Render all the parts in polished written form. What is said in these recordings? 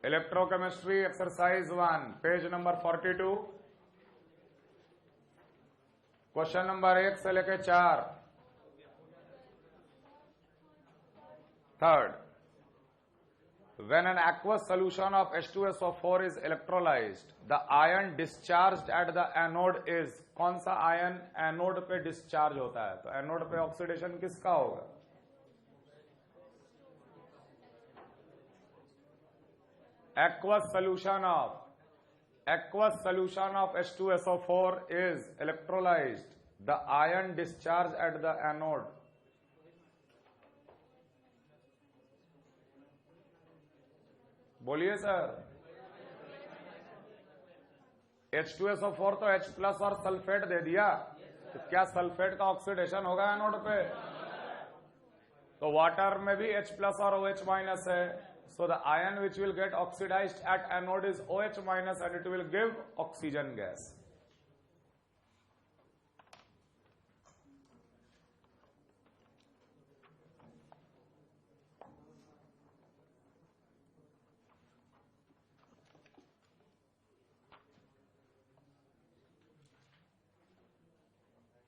Electrochemistry exercise 1 page number 42 question number 1 से लेके 4 third when an aqueous solution of H2SO4 is electrolyzed the ion discharged at the anode is कौन सा ion anode पे discharge होता है? तो anode पे ऑक्सीडेशन किसका होगा? aqueous solution of H2SO4 is electrolyzed the ion discharged at the anode बोलिए सर। H2SO4 तो H प्लस और सल्फेट दे दिया, तो क्या सल्फेट का ऑक्सीडेशन होगा एनोड पे? तो वाटर में भी H प्लस और OH माइनस है, so the ion which will get oxidized at anode is OH minus and it will give oxygen gas.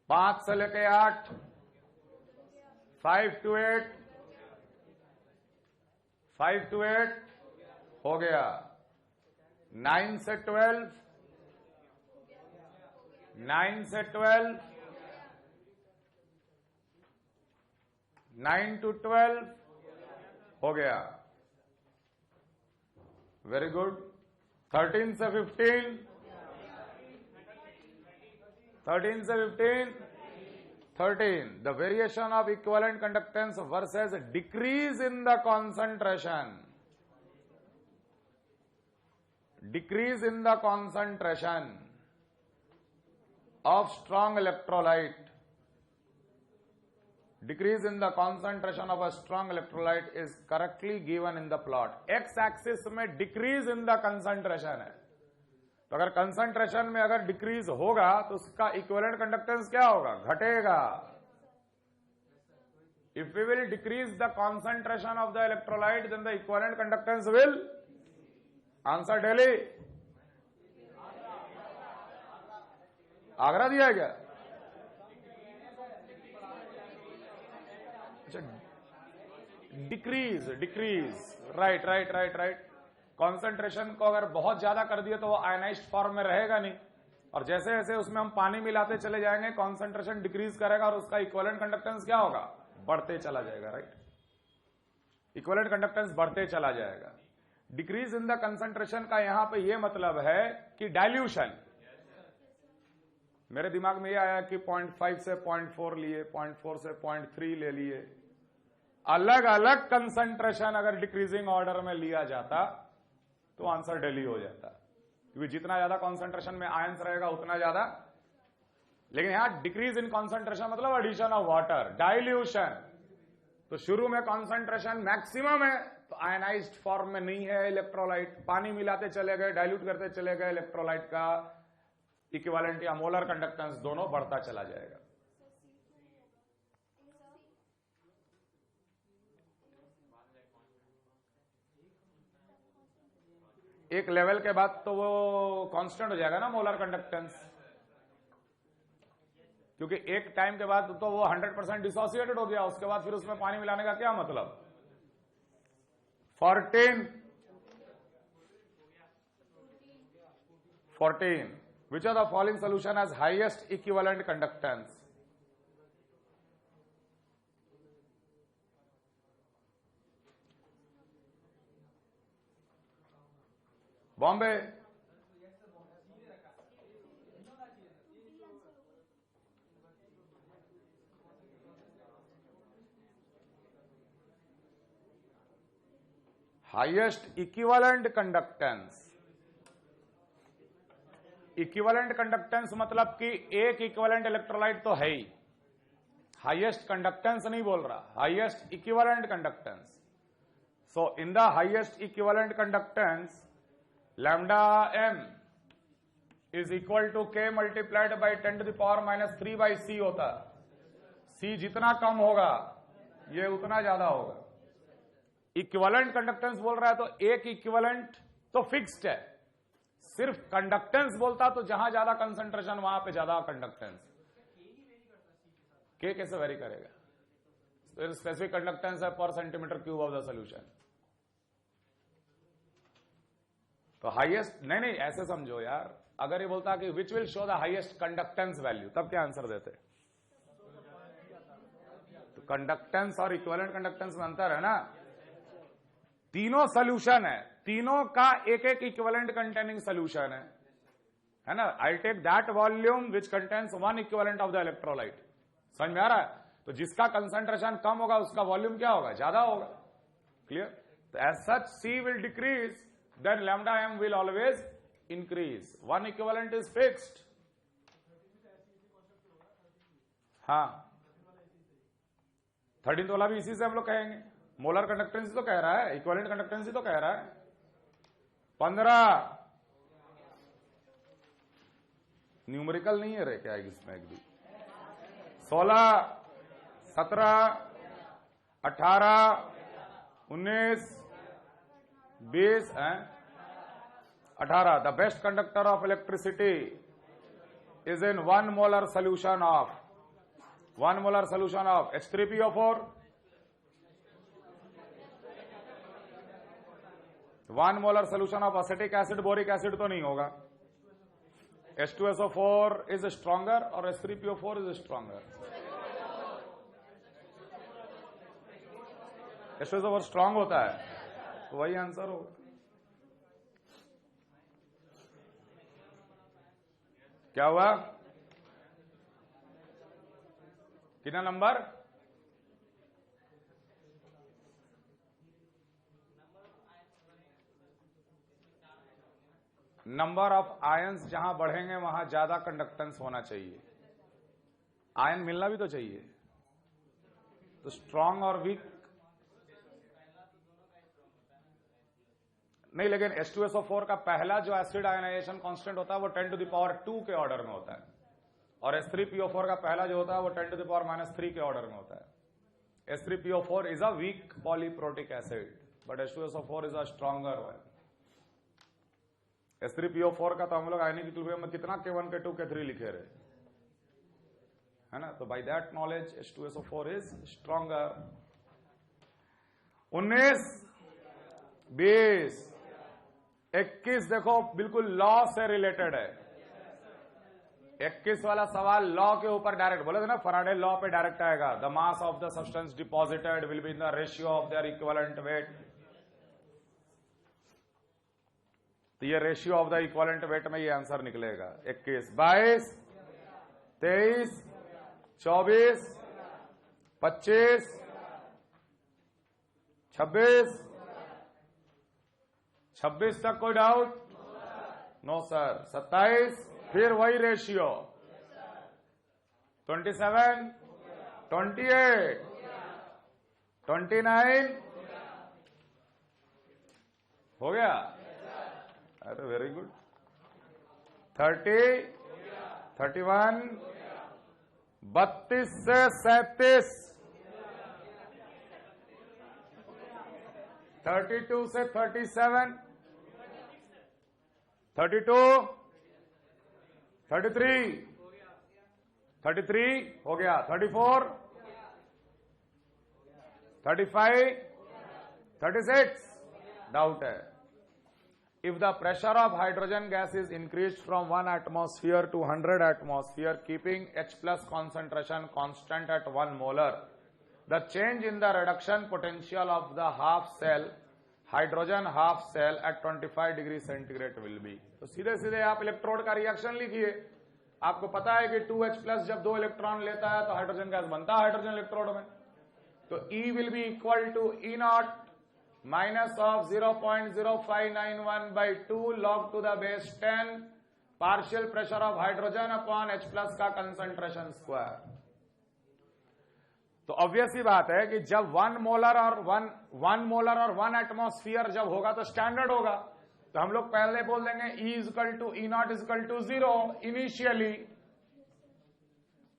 पांच से लेके 8 5 to 8 5 to 8 हो गया। 9 से 12 9 से 12 9 to 12 हो गया। Very good. 13 से 15 13 से 15 13 the variation of equivalent conductance versus decrease in the concentration of strong electrolyte is correctly given in the plot. x axis में decrease in the concentration है, तो अगर कंसंट्रेशन में अगर डिक्रीज होगा तो उसका इक्विवेलेंट कंडक्टेंस क्या होगा? घटेगा। If we will decrease the concentration of the electrolyte then the equivalent conductance will answer daily आगरा दिया है क्या? अच्छा, डिक्रीज राइट। कॉन्सेंट्रेशन को अगर बहुत ज्यादा कर दिया तो वो आयनाइज्ड फॉर्म में रहेगा नहीं, और जैसे जैसे उसमें हम पानी मिलाते चले जाएंगे कॉन्सेंट्रेशन डिक्रीज करेगा और उसका इक्विवेलेंट कंडक्टेंस क्या होगा? बढ़ते चला जाएगा। राइट, इक्विवेलेंट कंडक्टेंस बढ़ते चला जाएगा। डिक्रीज इन द कंसेंट्रेशन का यहां पे ये मतलब है कि डाइल्यूशन। मेरे दिमाग में ये आया कि 0.5 से 0.4 लिए, 0.4 से 0.3 ले लिए। अलग अलग कंसेंट्रेशन अगर डिक्रीजिंग ऑर्डर में लिया जाता तो आंसर डेली हो जाता, क्योंकि जितना ज्यादा कॉन्सेंट्रेशन में आयंस रहेगा उतना ज्यादा। लेकिन यहां डिक्रीज इन कॉन्सेंट्रेशन मतलब एडिशन ऑफ वाटर, डाइल्यूशन। तो शुरू में कॉन्सेंट्रेशन मैक्सिमम है तो आयनाइज्ड फॉर्म में नहीं है इलेक्ट्रोलाइट, पानी मिलाते चले गए, डाइल्यूट करते चले गए, इलेक्ट्रोलाइट का इक्विवेलेंट या मोलर कंडक्टेंस दोनों बढ़ता चला जाएगा। एक लेवल के बाद तो वो कांस्टेंट हो जाएगा ना मोलर कंडक्टेंस, क्योंकि एक टाइम के बाद तो वो 100% डिसोसिएटेड हो गया, उसके बाद फिर उसमें पानी मिलाने का क्या मतलब? 14 which of the following solution has highest equivalent conductance? Bombay. Highest equivalent conductance. Equivalent conductance मतलब कि एक इक्विवेलेंट इलेक्ट्रोलाइट तो है ही, हाईएस्ट कंडक्टेंस नहीं बोल रहा, highest equivalent conductance. So in the highest equivalent conductance lambda m is equal to k multiplied by 10⁻³ होता। c जितना कम होगा ये उतना ज्यादा होगा। इक्विवेलेंट कंडक्टेंस बोल रहा है तो एक इक्विवेलेंट तो फिक्स्ड है। सिर्फ कंडक्टेंस बोलता तो जहां ज्यादा कंसंट्रेशन वहां पे ज्यादा कंडक्टेंस। के कैसे वेरी करेगा? स्पेसिफिक कंडक्टेंस है पर centimetre cube of the solution. तो हाईएस्ट, नहीं ऐसे समझो यार, अगर ये बोलता कि which will show the highest conductance value, तब क्या आंसर देते? तो कंडक्टेंस और इक्विवेलेंट कंडक्टेंस में अंतर है ना। तीनों सोल्यूशन है, तीनों का एक एक इक्विवेलेंट कंटेनिंग सोल्यूशन है ना। I take that volume which contains one equivalent of the electrolyte. समझ में आ रहा है? तो जिसका कंसंट्रेशन कम होगा उसका वॉल्यूम क्या होगा? ज्यादा होगा। क्लियर? तो as such C will decrease, then lambda M will always increase. One equivalent is fixed. हाँ, 13th वाला भी इसी से हम लोग कहेंगे। मोलर कंडक्टेंसी तो कह रहा है, इक्विवेलेंट कंडक्टेंसी तो कह रहा है। 15 न्यूमेरिकल नहीं है रे क्या इसमें? एक भी 16, 17, 18, 19, 20, 18। The best conductor of electricity is in 1 molar solution of H3PO4, 1 molar solution of acetic acid, boric acid तो नहीं होगा। H2SO4 इज स्ट्रॉन्गर और H3PO4 is stronger. H2SO4 strong होता है, तो वही आंसर होगा। क्या हुआ? कितना नंबर? नंबर ऑफ आयंस जहां बढ़ेंगे वहां ज्यादा कंडक्टेंस होना चाहिए। आयन मिलना भी तो चाहिए। तो स्ट्रांग और वीक नहीं, लेकिन H2SO4 का पहला जो एसिड आयनाइजेशन कांस्टेंट होता है वो 10⁻²⁴ के ऑर्डर में होता है, और H3PO4 का पहला जो होता है वो 10⁻³ के ऑर्डर में होता है। H3PO4 is a weak polyprotic acid, but H2SO4 is a stronger one. H3PO4 का तो हम लोग आयनिक इक्विलिब्रियम में कितना K1 K2 K3 लिखे रहे, है ना। तो by that knowledge H2SO4 is stronger. 19, 20, 21 देखो बिल्कुल लॉ से रिलेटेड है। 21 वाला सवाल लॉ के ऊपर डायरेक्ट बोले थे ना, फैराडे लॉ पे डायरेक्ट आएगा। The mass of the substance deposited will be in the ratio of their equivalent weight. तो ये ratio of the equivalent weight में ये आंसर निकलेगा। 21, 22, 23, 24, 25, 26, 26 तक कोई डाउट? No sir. 27, फिर वही रेशियो। 27, 28, 29 हो गया। अरे वेरी गुड। 30, 31, 32 से 37, 32 से 37, 32, 33, 33 हो गया। 34, 35, 36 डाउट है। If the pressure of hydrogen gas is increased from 1 atmosphere to 100 atmosphere, keeping H plus concentration constant at 1 molar, the change in the reduction potential of the half cell, hydrogen half cell at 25 degree centigrade will be। तो सीधे सीधे आप electrode का reaction लिखिए। आपको पता है कि 2H प्लस जब 2 इलेक्ट्रॉन लेता है तो हाइड्रोजन गैस बनता है हाइड्रोजन इलेक्ट्रोड में। तो E will be equal to E0 minus of 0.0591 by 2 log to the base 10 partial pressure of hydrogen upon H plus का कंसंट्रेशन स्क्वायर। तो ऑब्वियस ही बात है कि जब 1 मोलर और 1 एटमॉस्फियर जब होगा तो स्टैंडर्ड होगा। तो हम लोग पहले बोल देंगे E equal to E0 equal to 0 initially,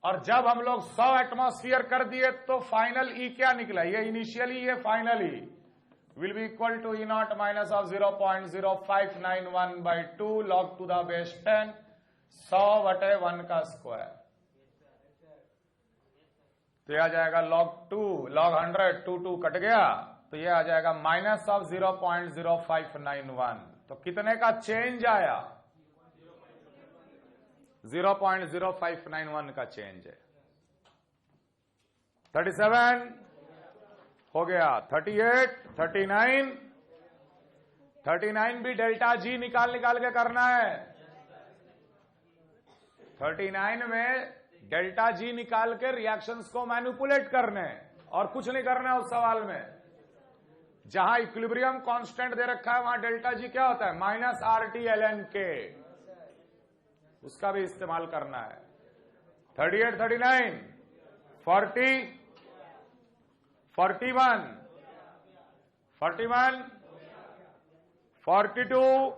और जब हम लोग 100 एटमॉस्फियर कर दिए तो फाइनल E क्या निकला? ये इनिशियली, ये finally. will be equal to E naught minus of 0.0591 by 2 log to the base 10 100/1 का स्क्वायर। तो यह आ जाएगा log 2 log 100 2 कट गया, तो यह आ जाएगा माइनस ऑफ 0.0591। तो कितने का चेंज आया? 0.0591 का चेंज है। 37 हो गया, 38 39 भी डेल्टा जी निकाल के करना है। 39 में डेल्टा जी निकाल के रिएक्शंस को मैनिपुलेट करने, और कुछ नहीं करना है उस सवाल में। जहां इक्विलिब्रियम कांस्टेंट दे रखा है वहां डेल्टा जी क्या होता है? माइनस RT/ln K, उसका भी इस्तेमाल करना है। 38 39 40 41 42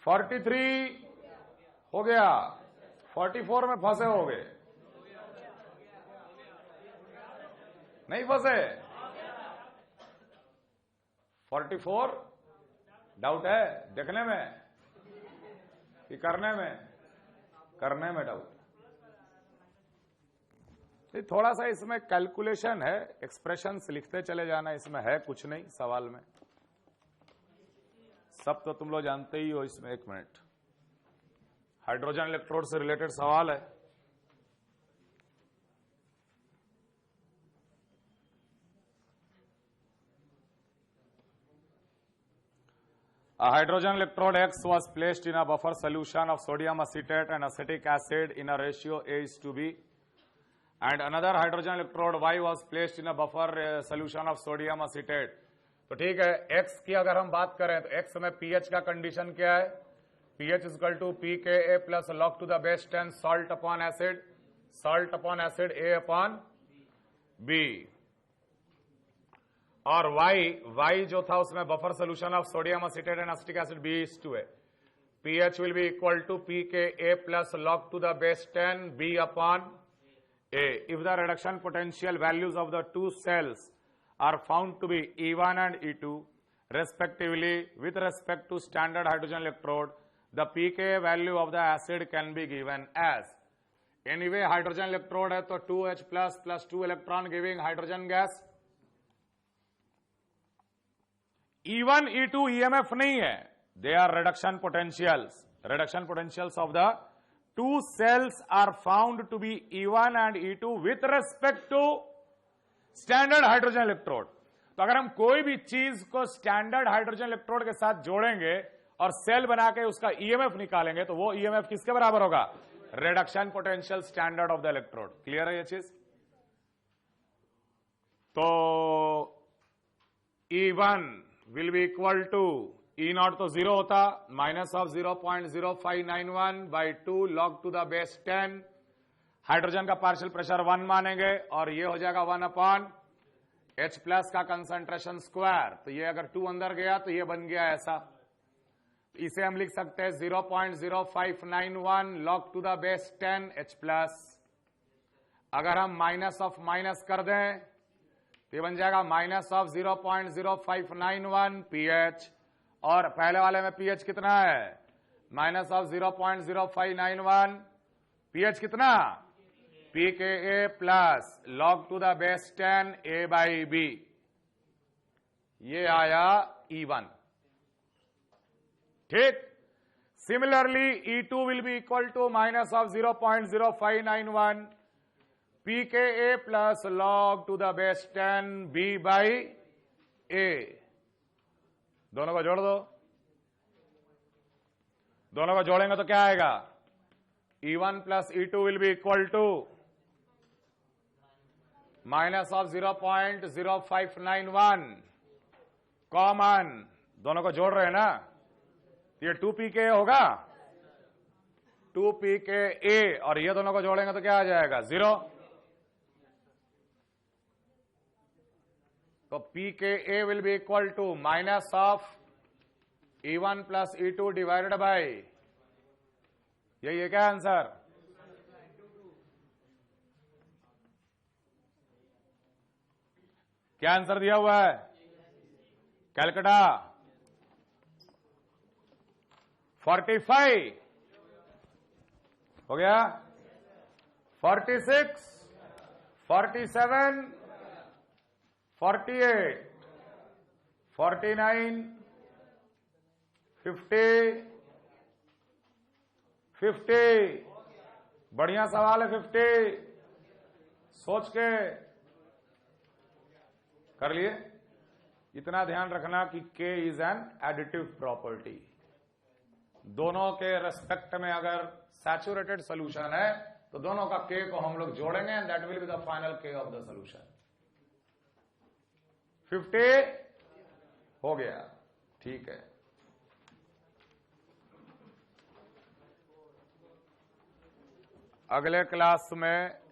43 हो गया, 44 में फंसे हो गए, नहीं फंसे? 44 डाउट है देखने में कि करने में? करने में डाउट। थोड़ा सा इसमें कैलकुलेशन है, एक्सप्रेशंस लिखते चले जाना, इसमें है कुछ नहीं सवाल में, सब तो तुम लोग जानते ही हो। इसमें एक मिनट, हाइड्रोजन इलेक्ट्रोड से रिलेटेड सवाल है। A hydrogen electrode X was placed in a buffer solution of sodium acetate and acetic acid in a ratio A:B, and another hydrogen electrode Y was placed in a buffer solution of sodium acetate. तो ठीक है, X की अगर हम बात करें तो X में pH का कंडीशन क्या है? pH is equal to pKa plus log to the base 10 salt upon acid A upon B। और Y जो था उसमें buffer solution of sodium acetate and acetic acid B:2 है। pH will be equal to pKa plus log to the base 10 B upon A. If the reduction potential values of the two cells are found to be E1 and E2 respectively with respect to standard hydrogen electrode, the pKa value of the acid can be given as, anyway hydrogen electrode है तो 2H plus 2 electron giving hydrogen gas। E1 E2 EMF नहीं है, they are reduction potentials। reduction potentials of the two cells are found to be E1 and E2 with respect to standard hydrogen electrode। तो अगर हम कोई भी चीज को standard hydrogen electrode के साथ जोड़ेंगे और सेल बना के उसका EMF निकालेंगे तो वो EMF किसके बराबर होगा? Reduction potential standard of the electrode. Clear है ये चीज? तो E1 will be equal to E naught तो 0 होता, minus of 0.0591 by 2 log to the base 10। Hydrogen का पार्शियल प्रेशर 1 मानेंगे और ये हो जाएगा 1 अपॉन H प्लस का कंसंट्रेशन स्क्वायर। तो ये अगर 2 अंदर गया तो ये बन गया ऐसा। तो इसे हम लिख सकते हैं 0.0591 log to the base 10 H plus. अगर हम माइनस ऑफ माइनस कर दें तो ये बन जाएगा माइनस ऑफ 0.0591 pH, और पहले वाले में pH कितना है? माइनस ऑफ 0.0591 pH कितना? pKa plus log to the base 10 A/B। ये आया E1। ठीक। Similarly E2 will be equal to minus of 0.0591 pKa plus log to the base 10 B/A। दोनों को जोड़ दो, दोनों को जोड़ेंगे तो क्या आएगा? E1 plus E2 will be equal to minus of 0.0591 common, दोनों को जोड़ रहे हैं ना, ये 2 pKa होगा, 2 pKa, और ये दोनों को जोड़ेंगे तो क्या आ जाएगा? 0। तो pKa will be equal to minus of E1 plus E2 divided by, यही है क्या आंसर? क्या आंसर दिया हुआ है? कैलकाटा 45 हो गया, 46, 47, 48, 49, 50, 50, बढ़िया सवाल है 50, सोच के कर लिए। इतना ध्यान रखना कि K is an additive property. दोनों के रेस्पेक्ट में अगर सैचुरेटेड सोल्यूशन है तो दोनों का K को हम लोग जोड़ेंगे and that will be the final K of the solution. 50 हो गया, ठीक है। अगले क्लास में